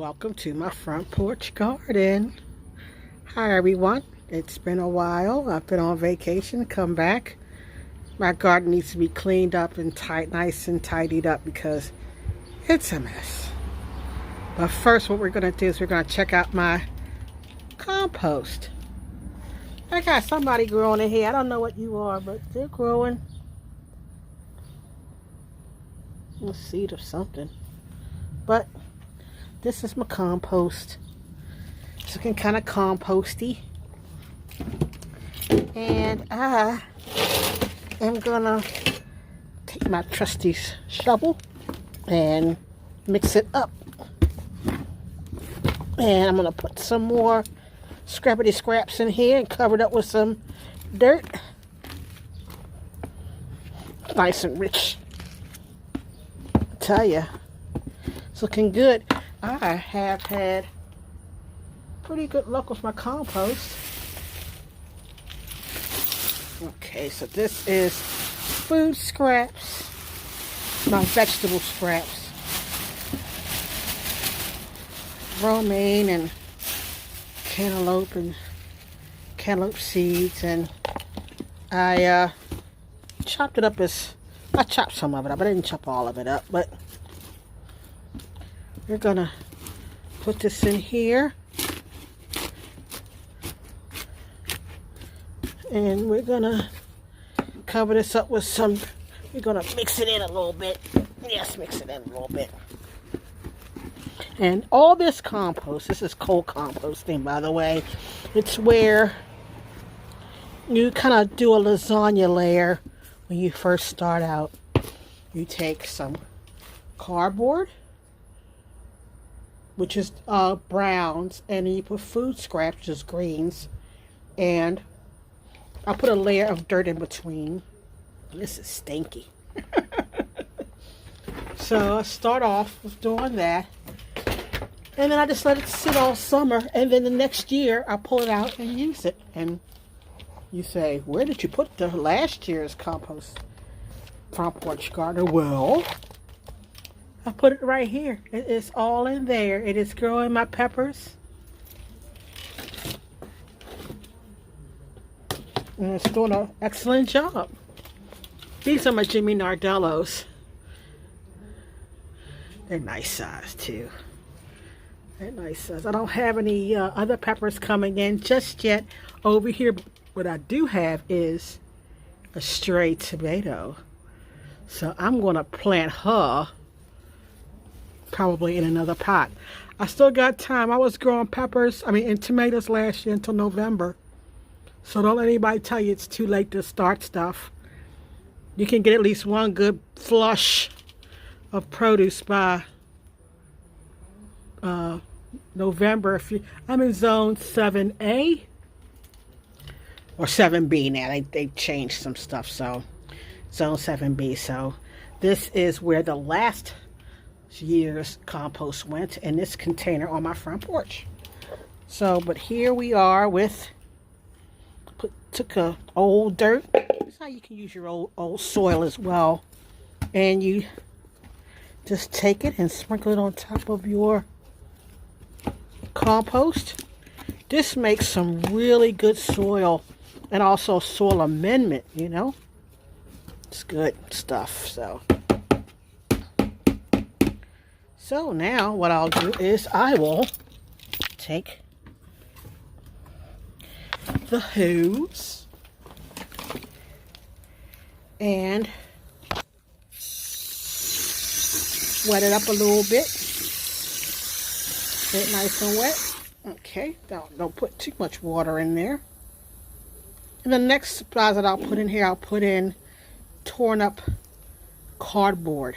Welcome to my front porch garden. Hi everyone. It's been a while. I've been on vacation, come back. My garden needs to be cleaned up and nice and tidied up because it's a mess. But first what we're going to do is we're going to check out my compost. I got somebody growing in here. I don't know what you are, but they're growing. A seed of something. But this is my compost. It's looking kind of composty. And I am gonna take my trusty shovel and mix it up. And I'm gonna put some more scrappity scraps in here and cover it up with some dirt. Nice and rich. I tell ya, it's looking good. I have had pretty good luck with my compost. Okay, so this is food scraps, my vegetable scraps, romaine and cantaloupe seeds, and I chopped it up I chopped some of it up. I didn't chop all of it up, but we're gonna put this in here. And we're gonna cover this up with we're gonna mix it in a little bit. Yes, mix it in a little bit. And all this compost, this is cold composting, by the way. It's where you kind of do a lasagna layer when you first start out. You take some cardboard, which is browns, and then you put food scraps, which is greens, and I'll put a layer of dirt in between. This is stinky. So I start off with doing that, and then I just let it sit all summer, and then the next year I pull it out and use it. And you say, where did you put the last year's compost front porch garden? Well, I put it right here. It is all in there. It is growing my peppers. And it's doing an excellent job. These are my Jimmy Nardellos. They're nice size too. They're nice size. I don't have any other peppers coming in just yet. Over here, what I do have is a stray tomato. So I'm going to plant her probably in another pot. I still got time. I was growing and tomatoes last year until November. So don't let anybody tell you it's too late to start stuff. You can get at least one good flush of produce by November. I'm in zone 7A or 7B now. They changed some stuff, so zone 7B. So this is where the last year's compost went, in this container on my front porch. So, but here we are with took a old dirt. That's how you can use your old soil as well. And you just take it and sprinkle it on top of your compost. This makes some really good soil, and also soil amendment, you know. It's good stuff. So now what I'll do is I will take the hose and wet it up a little bit. Get it nice and wet. Okay, don't put too much water in there. And the next supplies that I'll put in here, I'll put in torn up cardboard.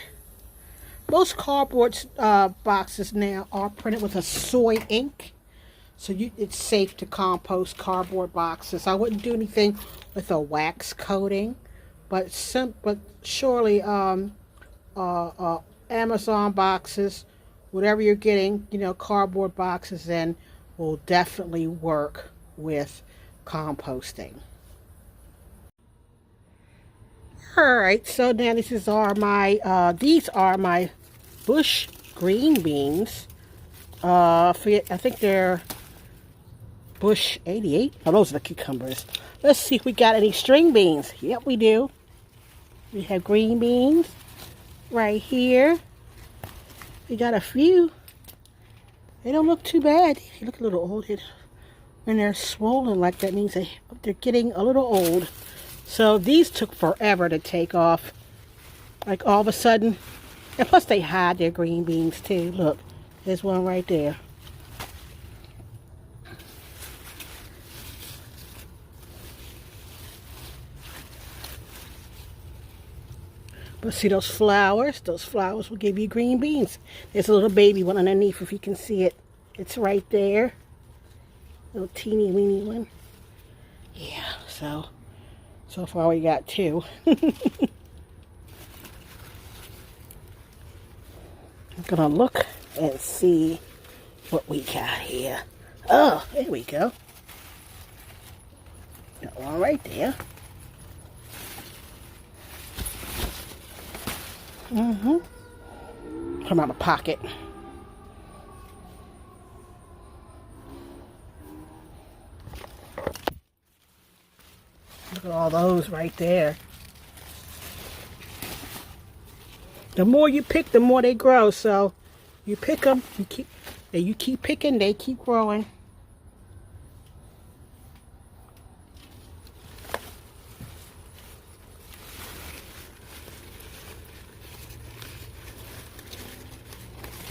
Most cardboard boxes now are printed with a soy ink. So it's safe to compost cardboard boxes. I wouldn't do anything with a wax coating, but surely Amazon boxes, whatever you're getting, cardboard boxes then will definitely work with composting. All right, so now these are my bush green beans. I think they're Bush 88. Oh, those are the cucumbers. Let's see if we got any string beans. Yep, we do. We have green beans right here. We got a few. They don't look too bad. They look a little old. When they're swollen like that means they're getting a little old. So these took forever to take off. Like all of a sudden. And plus they hide their green beans too. Look, there's one right there. But see those flowers? Those flowers will give you green beans. There's a little baby one underneath if you can see it. It's right there. Little teeny weeny one. Yeah, so far we got two. I'm gonna look and see what we got here. Oh, there we go. Got one right there. Come out of the pocket. Look at all those right there. The more you pick, the more they grow. So you pick them, you keep picking, they keep growing.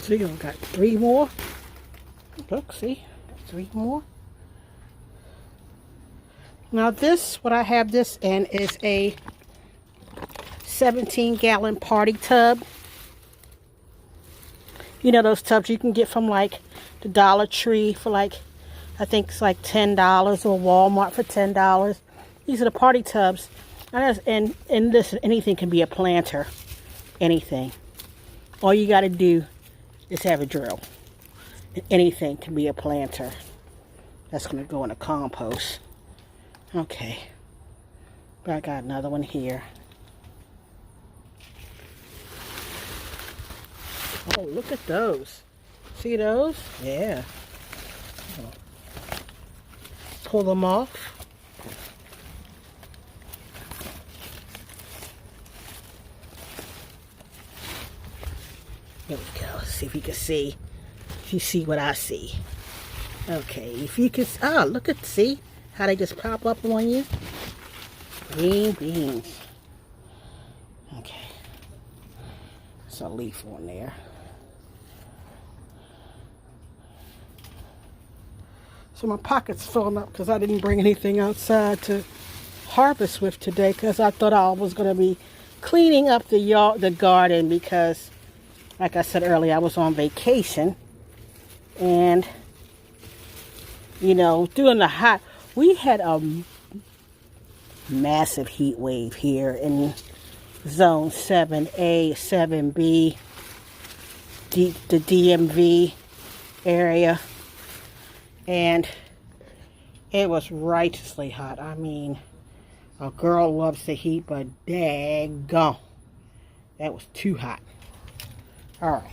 So you got 3 more. Look, see, 3 more. Now this, what I have this in is a 17-gallon party tub. You know those tubs you can get from like the Dollar Tree for like, I think it's like $10 or Walmart for $10. These are the party tubs. And this, anything can be a planter. Anything. All you got to do is have a drill. Anything can be a planter. That's going to go in a compost. Okay. But I got another one here. Oh, look at those. See those? Yeah. Pull them off. There we go. See if you can see. If you see what I see. Okay. If you can. Oh, look at. See how they just pop up on you? Green beans. Okay. There's a leaf on there. So my pocket's filling up because I didn't bring anything outside to harvest with today because I thought I was going to be cleaning up the garden because, like I said earlier, I was on vacation. And, you know, during the hot, we had a massive heat wave here in zone 7A, 7B, the DMV area. And it was righteously hot. I mean, a girl loves the heat, but daggone, that was too hot. All right.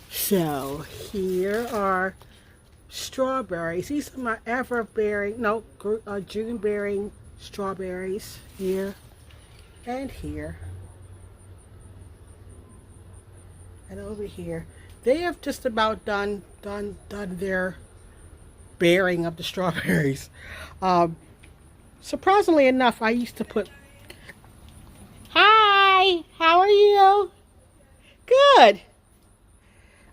So here are strawberries. These are my June-bearing strawberries here and here and over here. They have just about done their bearing of the strawberries. Surprisingly enough, I used to put. Hi, how are you? Good.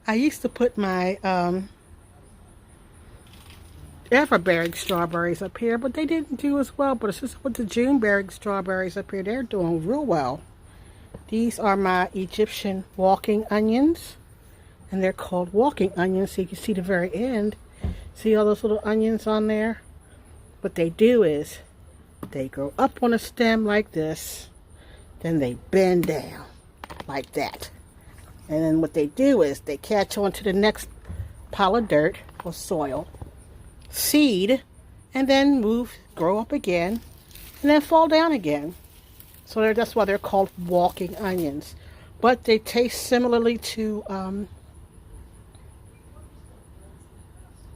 I used to put my ever-bearing strawberries up here, but they didn't do as well. But it's just with the June-bearing strawberries up here, they're doing real well. These are my Egyptian walking onions. And they're called walking onions, so you can see the very end. See all those little onions on there? What they do is, they grow up on a stem like this, then they bend down like that. And then what they do is, they catch on to the next pile of dirt or soil, seed, and then grow up again, and then fall down again. So that's why they're called walking onions. But they taste similarly to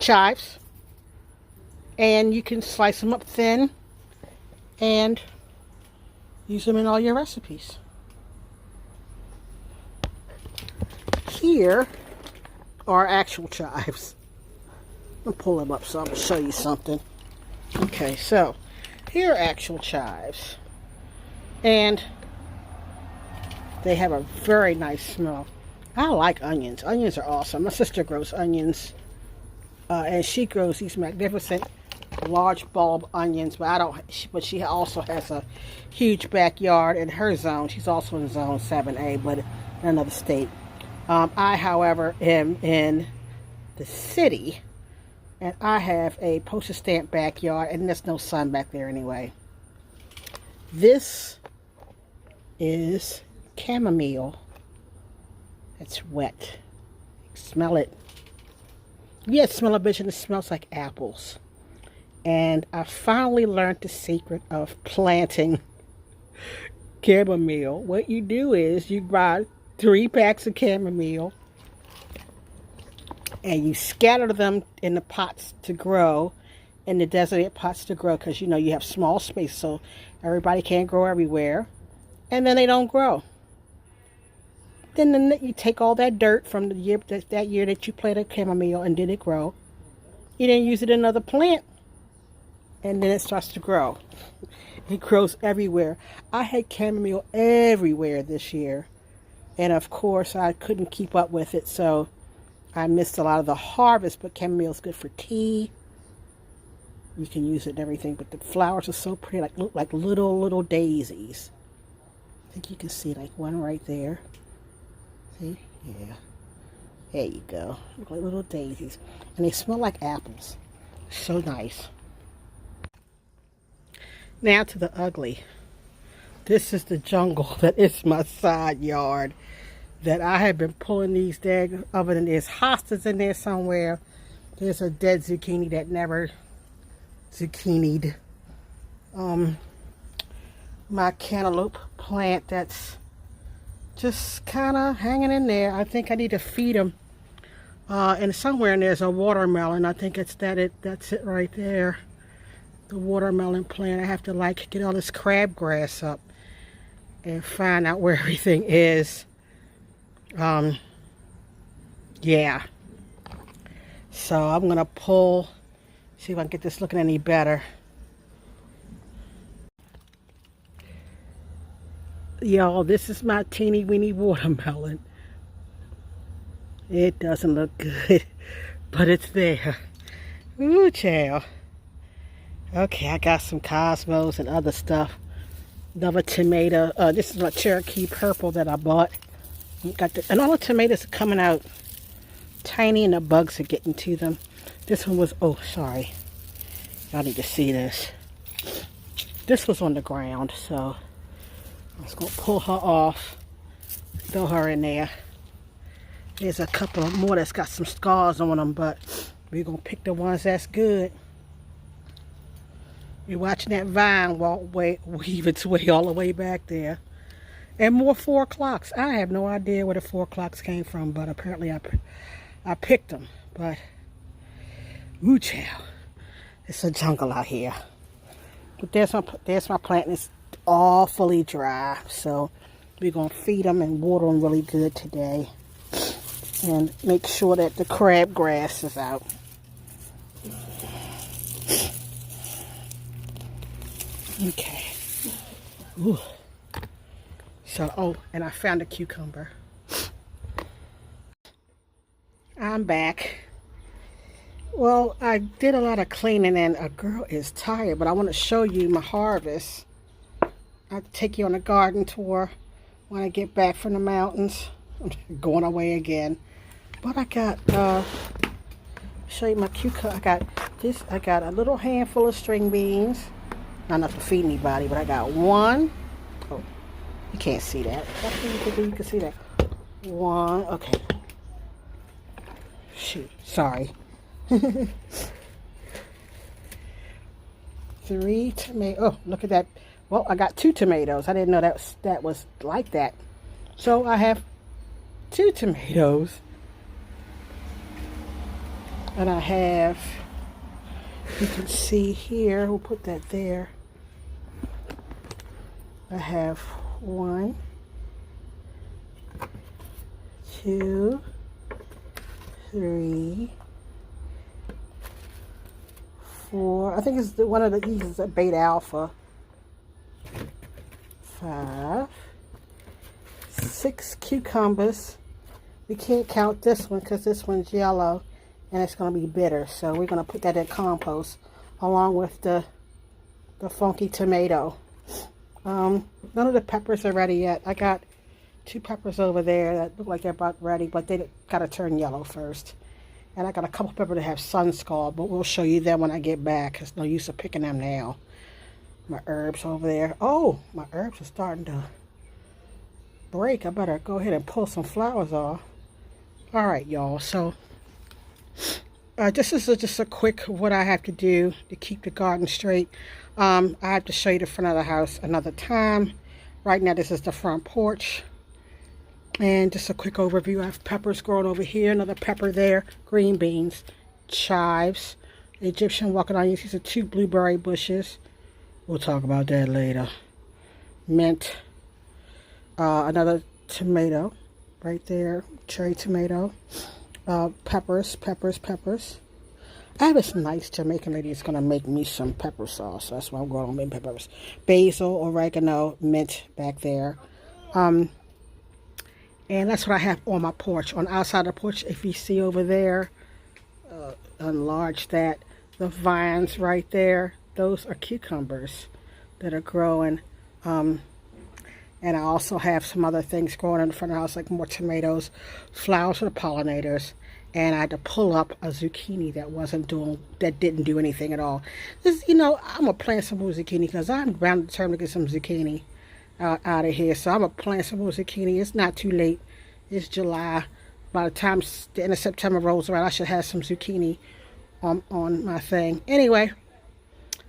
chives, and you can slice them up thin and use them in all your recipes. Here are actual chives. I'll pull them up so I'm going to show you something. Okay, so here are actual chives, and they have a very nice smell. I like onions. Onions are awesome. My sister grows onions, and she grows these magnificent large bulb onions, but I don't. But she also has a huge backyard in her zone. She's also in zone 7A, but in another state. I, however, am in the city, and I have a postage stamp backyard, and there's no sun back there anyway. This is chamomile. It's wet. Smell it. Yeah, smell a bitch, and it smells like apples. And I finally learned the secret of planting chamomile. What you do is you buy 3 packs of chamomile and you scatter them in the pots to grow, in the designated pots to grow, because you know you have small space, so everybody can't grow everywhere, and then they don't grow. Then you take all that dirt from the year that year that you planted chamomile and did it grow. You then use it in another plant, and then it starts to grow. It grows everywhere. I had chamomile everywhere this year, and of course I couldn't keep up with it, so I missed a lot of the harvest. But chamomile is good for tea. You can use it in everything, but the flowers are so pretty, look like little daisies. I think you can see like one right there. See? Yeah. There you go. Look like little daisies. And they smell like apples. So nice. Now to the ugly. This is the jungle that is my side yard, that I have been pulling these dag of it, and there's hostas in there somewhere. There's a dead zucchini that never zucchinied. My cantaloupe plant that's just kind of hanging in there. I think I need to feed them. And somewhere in there's a watermelon. I think that's it right there. The watermelon plant. I have to get all this crabgrass up and find out where everything is. Yeah. So I'm gonna see if I can get this looking any better. Y'all, this is my teeny weeny watermelon. It doesn't look good, but it's there. Ooh, child. Okay, I got some Cosmos and other stuff. Another tomato. This is my Cherokee Purple that I bought. And all the tomatoes are coming out tiny, and the bugs are getting to them. This one was, oh, sorry. Y'all need to see this. This was on the ground, so I was going to pull her off, throw her in there. There's a couple more that's got some scars on them, but we're going to pick the ones that's good. You're watching that vine weave its way all the way back there. And more 4 o'clocks. I have no idea where the 4 o'clocks came from, but apparently I picked them. But, ooh, child. It's a jungle out here. But there's my plant, and it's all fully dry. So we're going to feed them and water them really good today. And make sure that the crabgrass is out. Okay. Ooh. So, oh, and I found a cucumber. I'm back. Well, I did a lot of cleaning, and a girl is tired, but I want to show you my harvest. I'll take you on a garden tour when I get back from the mountains. I'm going away again. But I got, show you my cucumber. I got a little handful of string beans. Not enough to feed anybody, but I got one. Oh, you can't see that. You can see that. One, okay. Shoot, sorry. 3 tomatoes. Oh, look at that. Well, I got 2 tomatoes. I didn't know that was like that. So I have 2 tomatoes. And I have, you can see here, we'll put that there. I have 1, 2, 3, 4. I think it's one of these is a beta alpha. 5, 6 cucumbers. We can't count this one because this one's yellow and it's going to be bitter. So we're going to put that in compost along with the funky tomato. None of the peppers are ready yet. I got 2 peppers over there that look like they're about ready, but they got to turn yellow first. And I got a couple peppers that have sun scald, but we'll show you them when I get back. There's no use of picking them now. My herbs over there. Oh, my herbs are starting to break. I better go ahead and pull some flowers off. All right, y'all. So this is just a quick what I have to do to keep the garden straight. I have to show you the front of the house another time. Right now, this is the front porch. And just a quick overview. I have peppers growing over here, another pepper there, green beans, chives, Egyptian walking onions. These are 2 blueberry bushes. We'll talk about that later. Mint, another tomato right there, cherry tomato, peppers. I have this nice Jamaican lady that's going to make me some pepper sauce. So that's why I'm growing on mint peppers. Basil, oregano, mint back there. And that's what I have on my porch. On the outside of the porch, if you see over there, enlarge that. The vines right there, those are cucumbers that are growing. And I also have some other things growing in the front of the house, like more tomatoes, flowers for the pollinators. And I had to pull up a zucchini that didn't do anything at all. This, I'm gonna plant some more zucchini because I'm bound determined to get some zucchini out of here. So I'm gonna plant some more zucchini. It's not too late. It's July. By the time the end of September rolls around, I should have some zucchini on my thing. Anyway,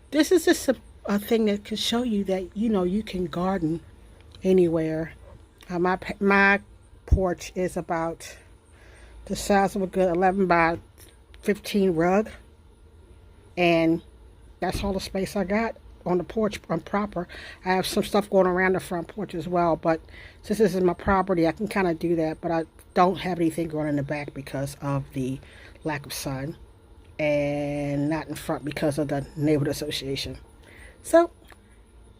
this is just a thing that can show you that you can garden anywhere. My porch is about the size of a good 11 by 15 rug, and that's all the space I got on the porch. I'm proper. I have some stuff going around the front porch as well, but since this is my property, I can kind of do that. But I don't have anything growing in the back because of the lack of sun, and not in front because of the neighborhood association. So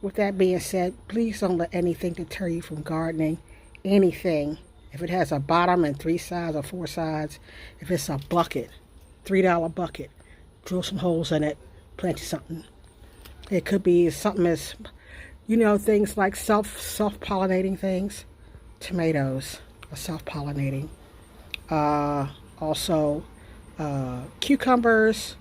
with that being said, please don't let anything deter you from gardening. Anything. If it has a bottom and 3 sides or 4 sides, if it's a bucket, $3 bucket, drill some holes in it, plant you something. It could be something as, things like self-pollinating things. Tomatoes are self-pollinating. Also, cucumbers,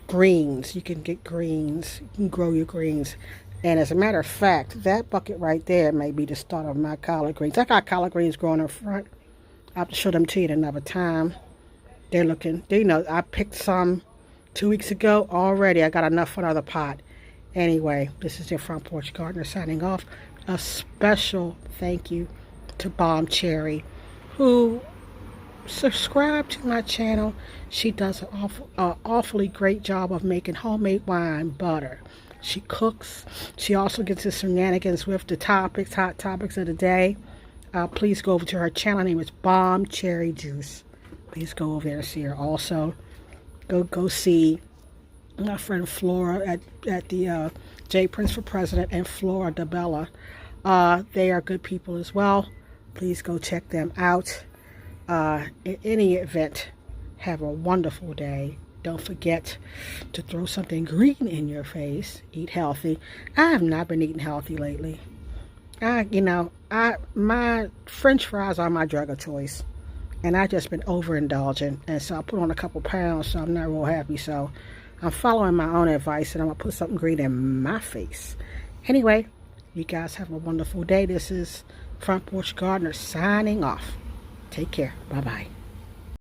greens. You can get greens. You can grow your greens. And as a matter of fact, that bucket right there may be the start of my collard greens. I got collard greens growing in front. I'll have to show them to you at another time. They're looking, I picked some 2 weeks ago already. I got enough for another pot. Anyway, this is your Front Porch Gardener signing off. A special thank you to Bomb Cherry, who subscribed to my channel. She does an awfully great job of making homemade wine butter. She cooks. She also gets us shenanigans with the hot topics of the day. Please go over to her channel. Her name is Bomb Cherry Juice. Please go over there and see her. Also, go see my friend Flora at the J Prince for President and Flora DeBella. They are good people as well. Please go check them out. In any event, have a wonderful day. Don't forget to throw something green in your face. Eat healthy. I have not been eating healthy lately. My French fries are my drug of choice, and I've just been overindulging, and so I put on a couple pounds. So I'm not real happy. So I'm following my own advice, and I'm gonna put something green in my face. Anyway, you guys have a wonderful day. This is Front Porch Gardener signing off. Take care. Bye bye.